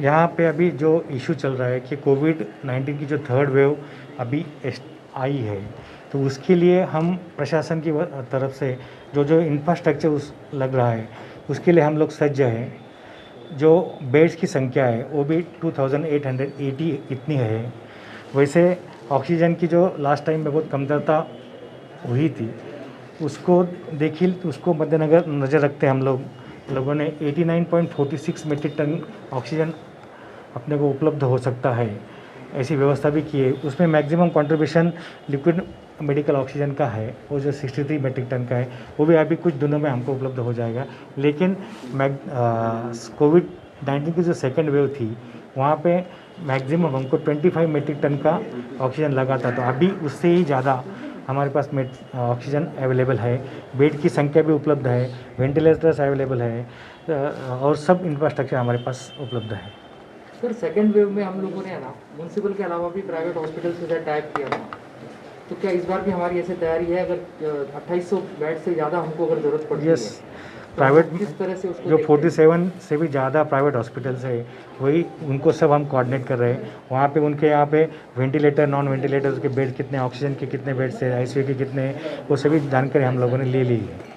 यहाँ पे अभी जो इशू चल रहा है कि कोविड-19 की जो थर्ड वेव अभी आई है, तो उसके लिए हम प्रशासन की तरफ से जो इंफ्रास्ट्रक्चर उस लग रहा है, उसके लिए हम लोग सज्ज हैं। जो बेड्स की संख्या है वो भी 2880 इतनी है। वैसे ऑक्सीजन की जो लास्ट टाइम में बहुत कमतरता हुई थी, उसको मद्देनज़र रखते हम लोगों ने 89.46 मीट्रिक टन ऑक्सीजन अपने को उपलब्ध हो सकता है, ऐसी व्यवस्था भी की है। उसमें maximum contribution liquid medical oxygen का है, वो जो 63 मीट्रिक टन का है, वो भी अभी कुछ दिनों में हमको उपलब्ध हो जाएगा। लेकिन कोविड-19 की जो सेकेंड वेव थी, वहाँ पे मैक्सिमम हमको 25 मीट्रिक टन का ऑक्सीजन लगा था, तो अभी उससे ही ज़्यादा हमारे पास ऑक्सीजन अवेलेबल है। बेड की संख्या भी उपलब्ध है, वेंटिलेटर्स अवेलेबल है और सब इंफ्रास्ट्रक्चर हमारे पास उपलब्ध है। सर सेकेंड वेव में हम लोगों ने म्यूनसिपल के अलावा भी प्राइवेट हॉस्पिटल से टाइप किया था, तो क्या इस बार भी हमारी ऐसे तैयारी है अगर 2800 बेड से ज़्यादा हमको अगर ज़रूरत पड़ती है? प्राइवेट किस तरह से उसको जो 47 से भी ज़्यादा प्राइवेट हॉस्पिटल्स है, वही उनको सब हम कोऑर्डिनेट कर रहे हैं। वहाँ पे उनके यहाँ पे वेंटिलेटर, नॉन वेंटिलेटर के बेड कितने, ऑक्सीजन के कितने बेड्स है, आईसीयू के कितने, वो सभी जानकारी हम लोगों ने ले ली है।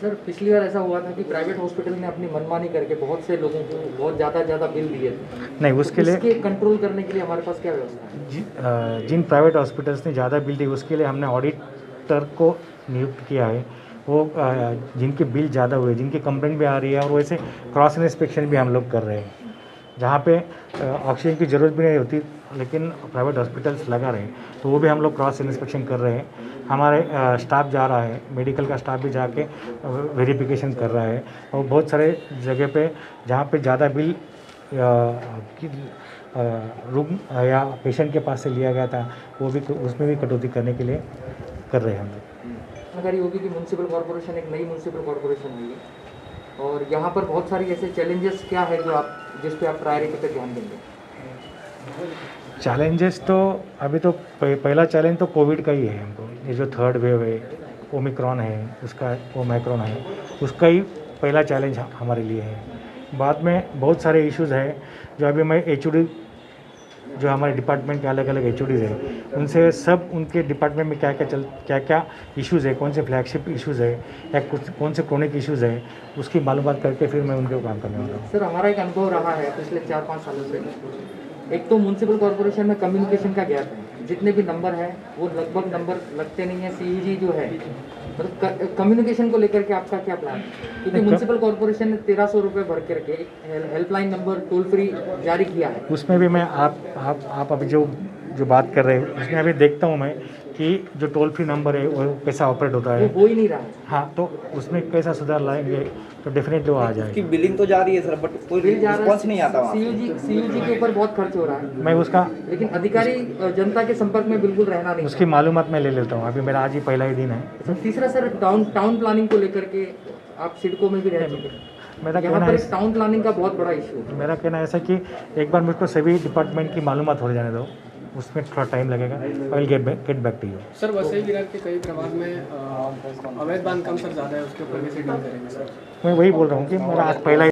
सर पिछली बार ऐसा हुआ था कि प्राइवेट हॉस्पिटल ने अपनी मनमानी करके बहुत से लोगों को बहुत ज़्यादा बिल दिए थे। नहीं, उसके लिए कंट्रोल करने के लिए हमारे पास क्या व्यवस्था है? जिन प्राइवेट हॉस्पिटल्स ने ज़्यादा बिल दी, उसके लिए हमने ऑडिटर को नियुक्त किया है। वो जिनके बिल ज़्यादा हुए, जिनकी कंप्लेंट भी आ रही है, और वैसे क्रॉस इंस्पेक्शन भी हम लोग कर रहे हैं। जहाँ पे ऑक्सीजन की ज़रूरत भी नहीं होती, लेकिन प्राइवेट हॉस्पिटल्स लगा रहे हैं, तो वो भी हम लोग क्रॉस इंस्पेक्शन कर रहे हैं। हमारे स्टाफ जा रहा है, मेडिकल का स्टाफ भी जाके वेरिफिकेशन कर रहा है। और बहुत सारे जगह पे जहाँ पे ज़्यादा बिल रुग्ण या पेशेंट के पास से लिया गया था, वो भी उसमें भी कटौती करने के लिए कर रहे हैं हम लोग। जानकारी होगी कि म्यूनसिपल कॉर्पोरेशन एक नई म्यूनसिपल कॉर्पोरेशन हुई है, और यहाँ पर बहुत सारी ऐसे चैलेंजेस क्या है जो जिस पे आप प्रायोरिटी पे ध्यान देंगे? चैलेंजेस तो अभी तो पहला चैलेंज तो कोविड का ही है हमको। ये जो थर्ड वेव है, ओमिक्रॉन है, उसका ओमाइक्रॉन है, उसका ही पहला चैलेंज हमारे लिए है। बाद में बहुत सारे इश्यूज़ है जो अभी मैं HOD, जो हमारे डिपार्टमेंट के अलग अलग HODs हैं, उनसे सब उनके डिपार्टमेंट में क्या क्या इश्यूज़ है, कौन से फ्लैगशिप इश्यूज़ है या कौन से क्रोनिक इश्यूज़ है, उसकी मालूमात करके फिर मैं उनके काम करने वाला हूँ। सर हमारा एक अनुभव रहा है पिछले 4-5 सालों से, एक तो म्यूनसिपल कॉर्पोरेशन में कम्युनिकेशन का गैप है। जितने भी नंबर हैं वो लगभग नंबर लगते नहीं है। CUG जो है, मतलब कम्युनिकेशन को लेकर के आपका क्या प्लान है? क्योंकि म्यूनसिपल कॉर्पोरेशन ने 1300 रुपये भर करके हेल्पलाइन नंबर टोल फ्री जारी किया है। उसमें भी मैं आप अभी जो बात कर रहे हैं, उसमें अभी देखता हूँ मैं कि जो टोल फ्री नंबर है वो कैसा ऑपरेट होता है। वो हो ही नहीं रहा है। हाँ, तो उसमें कैसा सुधार लाएंगे तो डेफिनेटली वो आ जाएगा। उसकी बिलिंग तो जा रही है सर, बट कोई रिस्पॉन्स नहीं आता वहाँ। CUG के ऊपर बहुत खर्च हो रहा है। मैं उसका, लेकिन अधिकारी जनता के संपर्क में बिल्कुल रहना नहीं। उसकी मालूमात मैं ले लेता हूँ। अभी मेरा आज ही पहला ही दिन है। तीसरा सर, टाउन प्लानिंग को लेकर के आप सिडको में भी रह चुके हैं, मेरा यहाँ पर टाउन प्लानिंग का बहुत बड़ा इशू है। मेरा कहना ऐसा कि एक बार मुझको सभी डिपार्टमेंट की मालूमात हो जाने दो, उसमें थोड़ा टाइम लगेगा। I will get back to you. Sir Vasai Virar के कई प्रभाग में अवैध बांधकाम सर ज़्यादा है, उसके ऊपर कैसे डील करेंगे सर? मैं वही बोल रहा हूँ कि मेरा आज पहला